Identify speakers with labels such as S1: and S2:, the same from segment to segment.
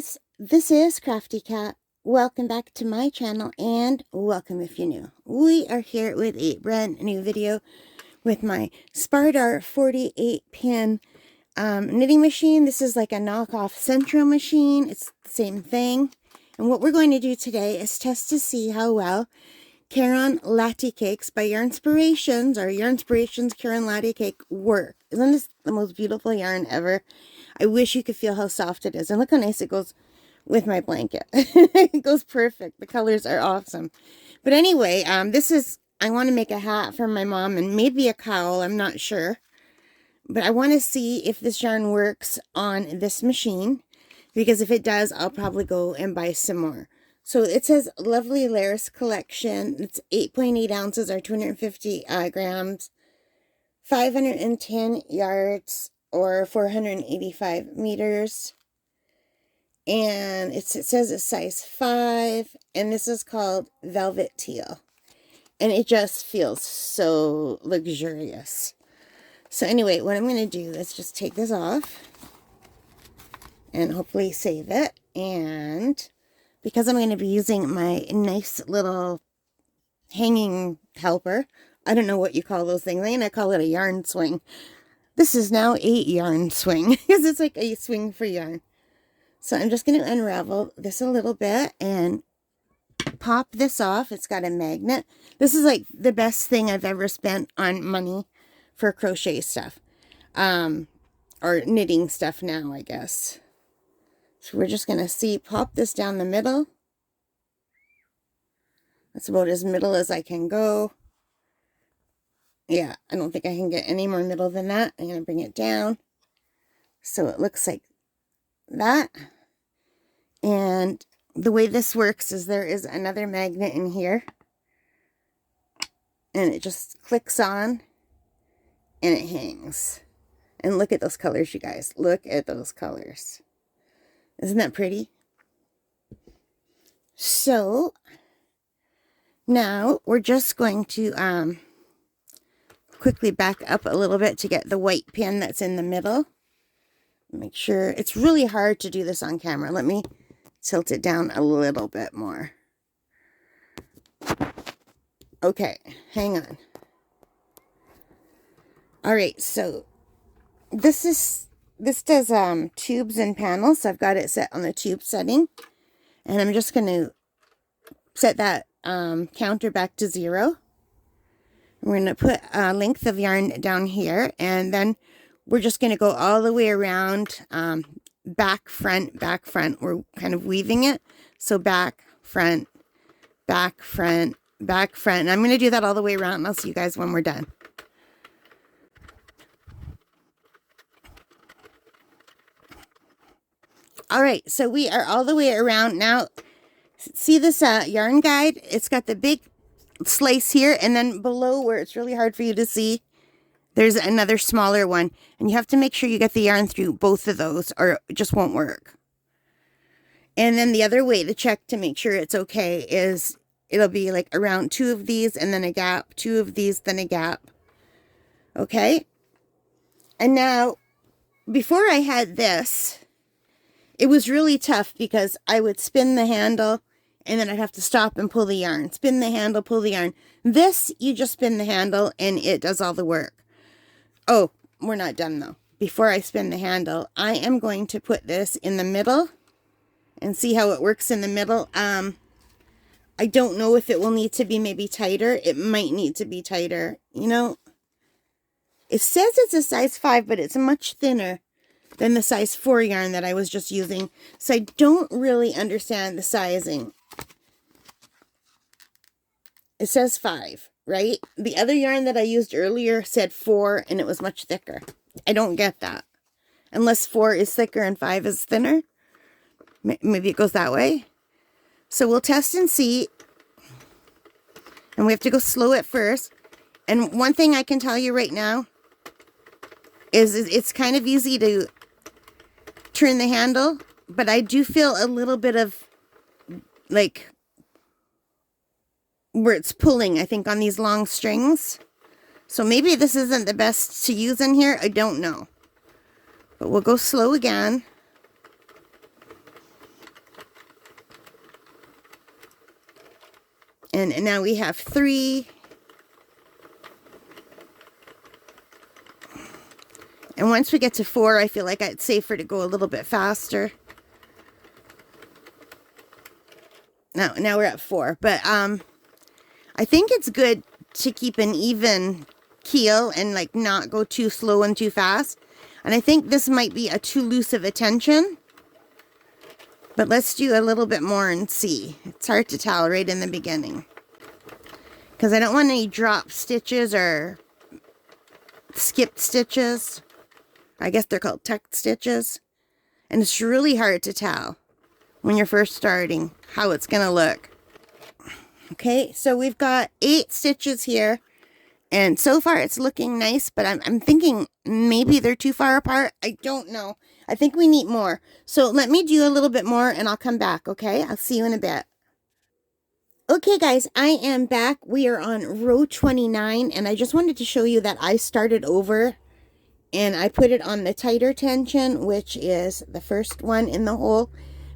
S1: guys, this is Crafty Cat. Welcome back to my channel and welcome if you're new. We are here with a brand new video with my Spardar 48 pin knitting machine. This is like a knockoff Sentro machine. It's the same thing. And what we're going to do today is test to see how well Caran Latte Cakes by Yarnspirations, or Yarnspirations Caran Latte Cake work. Isn't this the most beautiful yarn ever? I wish you could feel how soft it is. And look how nice it goes with my blanket. It goes perfect. The colors are awesome. But anyway, I want to make a hat for my mom and maybe a cowl. I'm not sure. But I want to see if this yarn works on this machine. Because if it does, I'll probably go and buy some more. So it says Lovely Layers Collection. It's 8.8 ounces or 250 grams, 510 yards or 485 meters. And it says it's size 5. And this is called Velvet Teal. And it just feels so luxurious. So anyway, what I'm going to do is just take this off. And hopefully save it. And because I'm going to be using my nice little hanging helper. I don't know what you call those things. I'm going to call it a yarn swing. This is now a yarn swing. Because it's like a swing for yarn. So I'm just going to unravel this a little bit. And pop this off. It's got a magnet. This is like the best thing I've ever spent on money for crochet stuff. Or knitting stuff now, I guess. So we're just going to pop this down the middle. That's about as middle as I can go. Yeah, I don't think I can get any more middle than that. I'm going to bring it down. So it looks like that. And the way this works is there is another magnet in here. And it just clicks on. And it hangs. And look at those colors, you guys. Look at those colors. Isn't that pretty? So, now we're just going to quickly back up a little bit to get the white pin that's in the middle. Make sure, it's really hard to do this on camera. Let me tilt it down a little bit more. Okay, hang on. All right, so this does tubes and panels, so I've got it set on the tube setting. And I'm just going to set that counter back to 0. We're going to put a length of yarn down here, and then we're just going to go all the way around, back, front, back, front. We're kind of weaving it. So back, front, back, front, back, front. And I'm going to do that all the way around, and I'll see you guys when we're done. All right, so we are all the way around now. See this yarn guide? It's got the big slice here, and then below where it's really hard for you to see, there's another smaller one. And you have to make sure you get the yarn through both of those, or it just won't work. And then the other way to check to make sure it's okay is it'll be like around 2 of these, and then a gap, 2 of these, then a gap. Okay? And now, before I had this, it was really tough because I would spin the handle and then I'd have to stop and pull the yarn. Spin the handle, pull the yarn. This, you just spin the handle and it does all the work. Oh, we're not done though. Before I spin the handle, I am going to put this in the middle and see how it works in the middle. I don't know if it will need to be maybe tighter. It might need to be tighter. You know, it says it's a size 5, but it's much thinner than the size 4 yarn that I was just using. So I don't really understand the sizing. It says 5, right? The other yarn that I used earlier said 4 and it was much thicker. I don't get that. Unless 4 is thicker and 5 is thinner. Maybe it goes that way. So we'll test and see. And we have to go slow at first. And one thing I can tell you right now is it's kind of easy to turn the handle, but I do feel a little bit of like where it's pulling, I think, on these long strings. So maybe this isn't the best to use in here. I don't know. But we'll go slow again. And now we have 3. And once we get to 4, I feel like it's safer to go a little bit faster. Now we're at 4. But I think it's good to keep an even keel and like not go too slow and too fast. And I think this might be a too loose of a tension. But let's do a little bit more and see. It's hard to tell right in the beginning, because I don't want any drop stitches or skipped stitches. I guess they're called tucked stitches. And it's really hard to tell when you're first starting how it's going to look. Okay, so we've got 8 stitches here. And so far it's looking nice, but I'm thinking maybe they're too far apart. I don't know. I think we need more. So let me do a little bit more and I'll come back, okay? I'll see you in a bit. Okay, guys, I am back. We are on row 29, and I just wanted to show you that I started over and I put it on the tighter tension, which is the first one in the hole,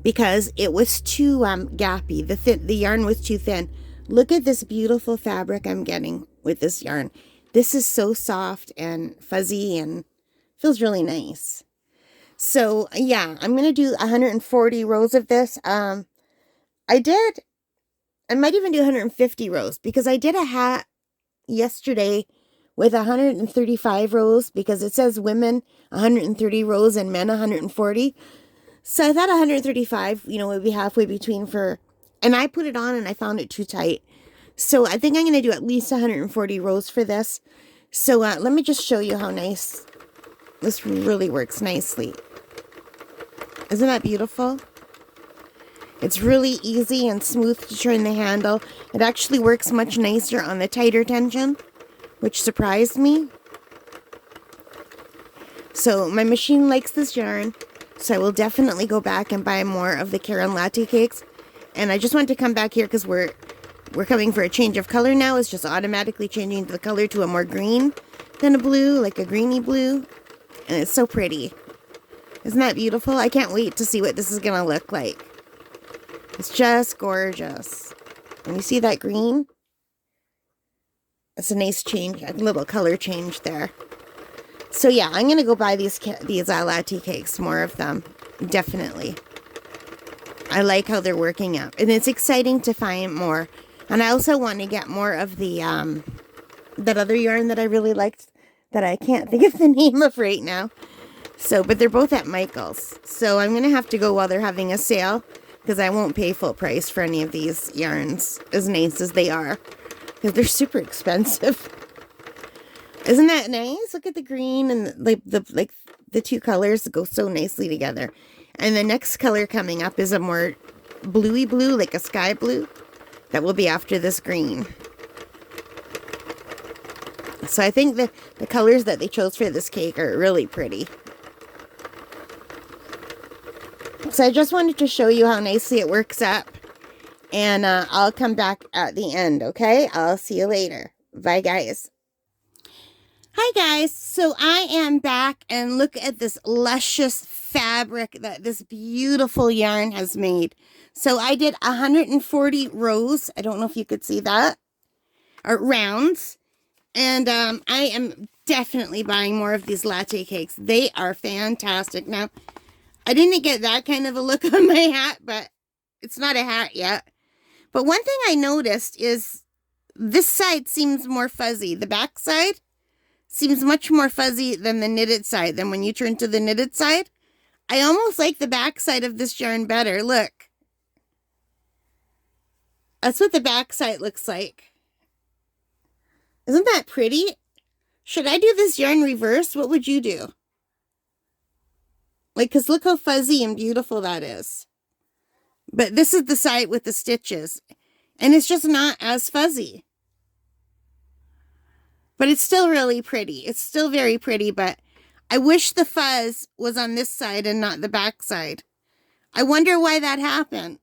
S1: because it was too gappy. The yarn was too thin. Look at this beautiful fabric I'm getting with this yarn. This is so soft and fuzzy and feels really nice. So yeah, I'm going to do 140 rows of this. I might even do 150 rows, because I did a hat yesterday with 135 rows, because it says women 130 rows and men 140. So I thought 135, would be halfway between and I put it on and I found it too tight. So I think I'm going to do at least 140 rows for this. So let me just show you how nice this really works nicely. Isn't that beautiful? It's really easy and smooth to turn the handle. It actually works much nicer on the tighter tension, which surprised me. So my machine likes this yarn, so I will definitely go back and buy more of the Caran Latte Cakes. And I just wanted to come back here because we're coming for a change of color now. It's just automatically changing the color to a more green than a blue, like a greeny blue. And it's so pretty. Isn't that beautiful? I can't wait to see what this is going to look like. It's just gorgeous. And you see that green? It's a nice change, a little color change there. So yeah, I'm going to go buy these latte cakes, more of them. Definitely. I like how they're working out. And it's exciting to find more. And I also want to get more of the, that other yarn that I really liked, that I can't think of the name of right now. So, but they're both at Michael's. So I'm going to have to go while they're having a sale, because I won't pay full price for any of these yarns, as nice as they are, because they're super expensive. Isn't that nice? Look at the green and the two colors go so nicely together. And the next color coming up is a more bluey blue, like a sky blue, that will be after this green. So I think the colors that they chose for this cake are really pretty. So I just wanted to show you how nicely it works up. And I'll come back at the end, okay? I'll see you later. Bye, guys. Hi, guys. So I am back, and look at this luscious fabric that this beautiful yarn has made. So I did 140 rows. I don't know if you could see that. Or rounds. And I am definitely buying more of these latte cakes. They are fantastic. Now, I didn't get that kind of a look on my hat, but it's not a hat yet. But one thing I noticed is this side seems more fuzzy. The back side seems much more fuzzy than the knitted side. Then when you turn to the knitted side, I almost like the back side of this yarn better. Look. That's what the back side looks like. Isn't that pretty? Should I do this yarn reverse? What would you do? Like, because look how fuzzy and beautiful that is. But this is the side with the stitches. And it's just not as fuzzy. But it's still really pretty. It's still very pretty, but I wish the fuzz was on this side and not the back side. I wonder why that happened.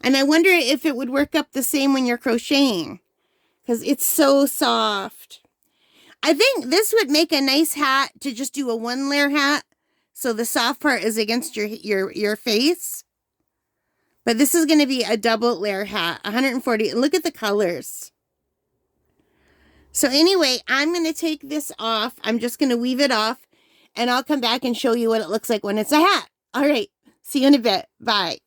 S1: And I wonder if it would work up the same when you're crocheting. Because it's so soft. I think this would make a nice hat to just do a one-layer hat. So the soft part is against your face. But this is going to be a double layer hat, 140. Look at the colors. So anyway, I'm going to take this off. I'm just going to weave it off, and I'll come back and show you what it looks like when it's a hat. All right, see you in a bit. Bye.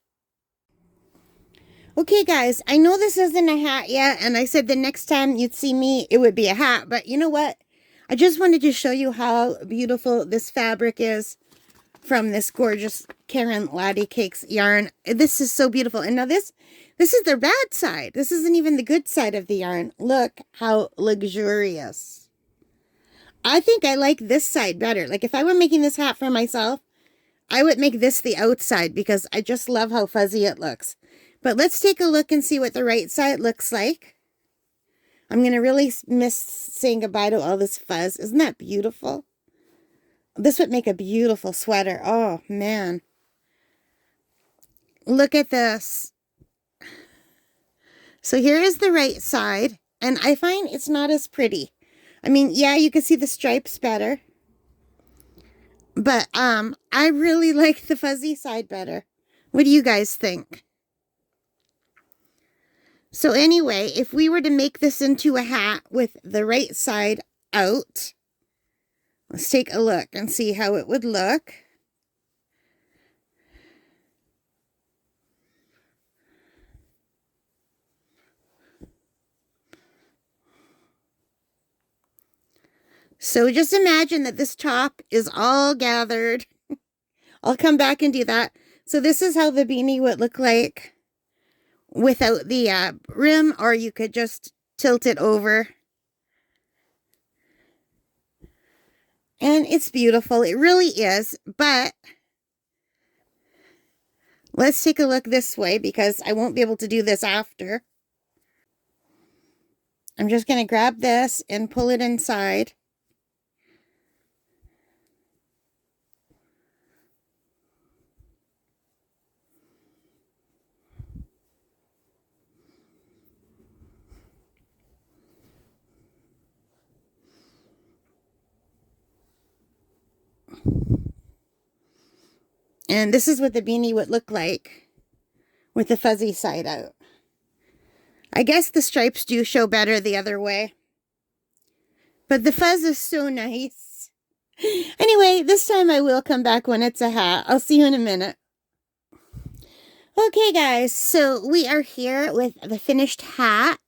S1: Okay, guys, I know this isn't a hat yet, and I said the next time you'd see me, it would be a hat. But you know what? I just wanted to show you how beautiful this fabric is from this gorgeous Caran Latte Cakes yarn. This is so beautiful. And now this is the bad side. This isn't even the good side of the yarn. Look how luxurious. I think I like this side better. Like if I were making this hat for myself, I would make this the outside because I just love how fuzzy it looks. But let's take a look and see what the right side looks like. I'm going to really miss saying goodbye to all this fuzz. Isn't that beautiful? This would make a beautiful sweater. Oh, man. Look at this. So here is the right side. And I find it's not as pretty. I mean, yeah, you can see the stripes better. But I really like the fuzzy side better. What do you guys think? So anyway, if we were to make this into a hat with the right side out, let's take a look and see how it would look. So just imagine that this top is all gathered. I'll come back and do that. So this is how the beanie would look like without the rim, or you could just tilt it over. And it's beautiful. It really is. But let's take a look this way because I won't be able to do this after. I'm just going to grab this and pull it inside. And this is what the beanie would look like with the fuzzy side out. I guess the stripes do show better the other way. But the fuzz is so nice. Anyway, this time I will come back when it's a hat. I'll see you in a minute. Okay, guys, so we are here with the finished hat.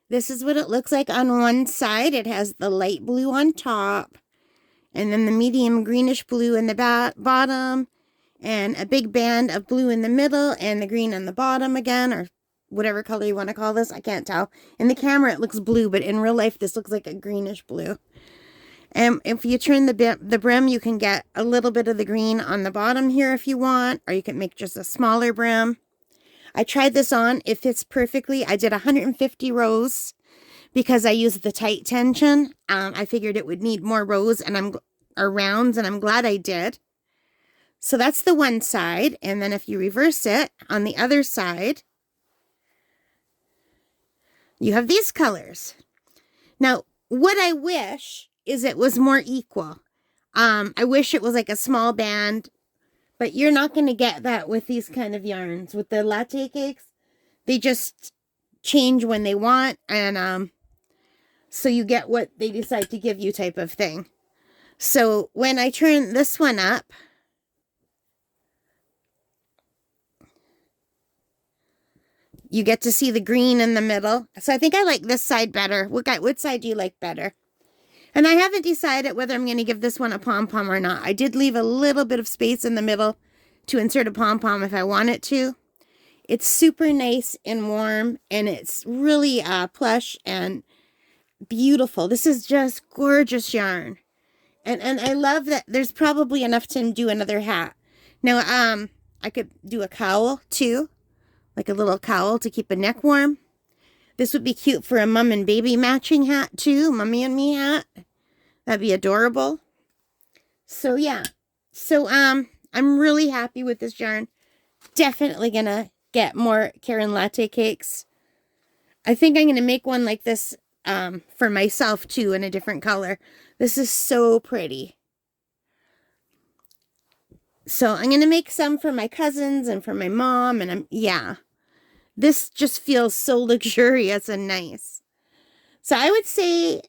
S1: This is what it looks like on one side. It has the light blue on top, and then the medium greenish blue in the bottom, and a big band of blue in the middle, and the green on the bottom again, or whatever color you want to call this. I can't tell. In the camera, it looks blue, but in real life, this looks like a greenish blue. And if you turn the brim, you can get a little bit of the green on the bottom here if you want, or you can make just a smaller brim. I tried this on. It fits perfectly. I did 150 rows because I used the tight tension. I figured it would need more rows or rounds, and I'm glad I did. So that's the one side. And then if you reverse it on the other side, you have these colors. Now, what I wish is it was more equal. I wish it was like a small band, but you're not going to get that with these kind of yarns. With the latte cakes, they just change when they want, and so you get what they decide to give you type of thing. So when I turn this one up, you get to see the green in the middle. So I think I like this side better. What side do you like better? And I haven't decided whether I'm going to give this one a pom-pom or not. I did leave a little bit of space in the middle to insert a pom-pom if I wanted to. It's super nice and warm, and it's really plush and beautiful. This is just gorgeous yarn. And I love that there's probably enough to do another hat. Now, I could do a cowl too, like a little cowl to keep a neck warm. This would be cute for a mom and baby matching hat too, mommy and me hat. That'd be adorable. So yeah, so I'm really happy with this yarn. Definitely gonna get more Caran Latte cakes. I think I'm gonna make one like this for myself too in a different color. This is so pretty. So I'm gonna make some for my cousins and for my mom, and yeah. This just feels so luxurious and nice. So I would say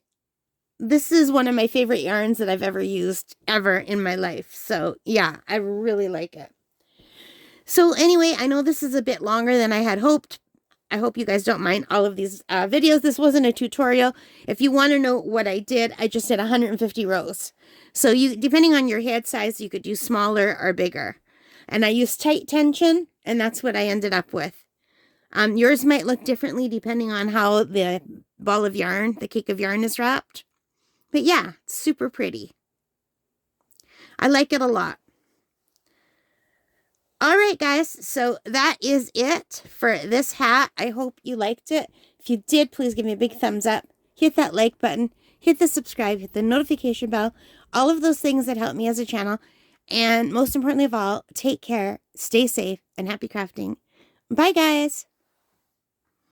S1: this is one of my favorite yarns that I've ever used ever in my life. So yeah, I really like it. So anyway, I know this is a bit longer than I had hoped. I hope you guys don't mind all of these videos. This wasn't a tutorial. If you want to know what I did, I just did 150 rows. So you, depending on your head size, you could do smaller or bigger. And I used tight tension, and that's what I ended up with. Yours might look differently depending on how the ball of yarn, the cake of yarn is wrapped. But yeah, it's super pretty. I like it a lot. All right, guys, so that is it for this hat. I hope you liked it. If you did, please give me a big thumbs up. Hit that like button. Hit the subscribe. Hit the notification bell. All of those things that help me as a channel. And most importantly of all, take care, stay safe, and happy crafting. Bye, guys.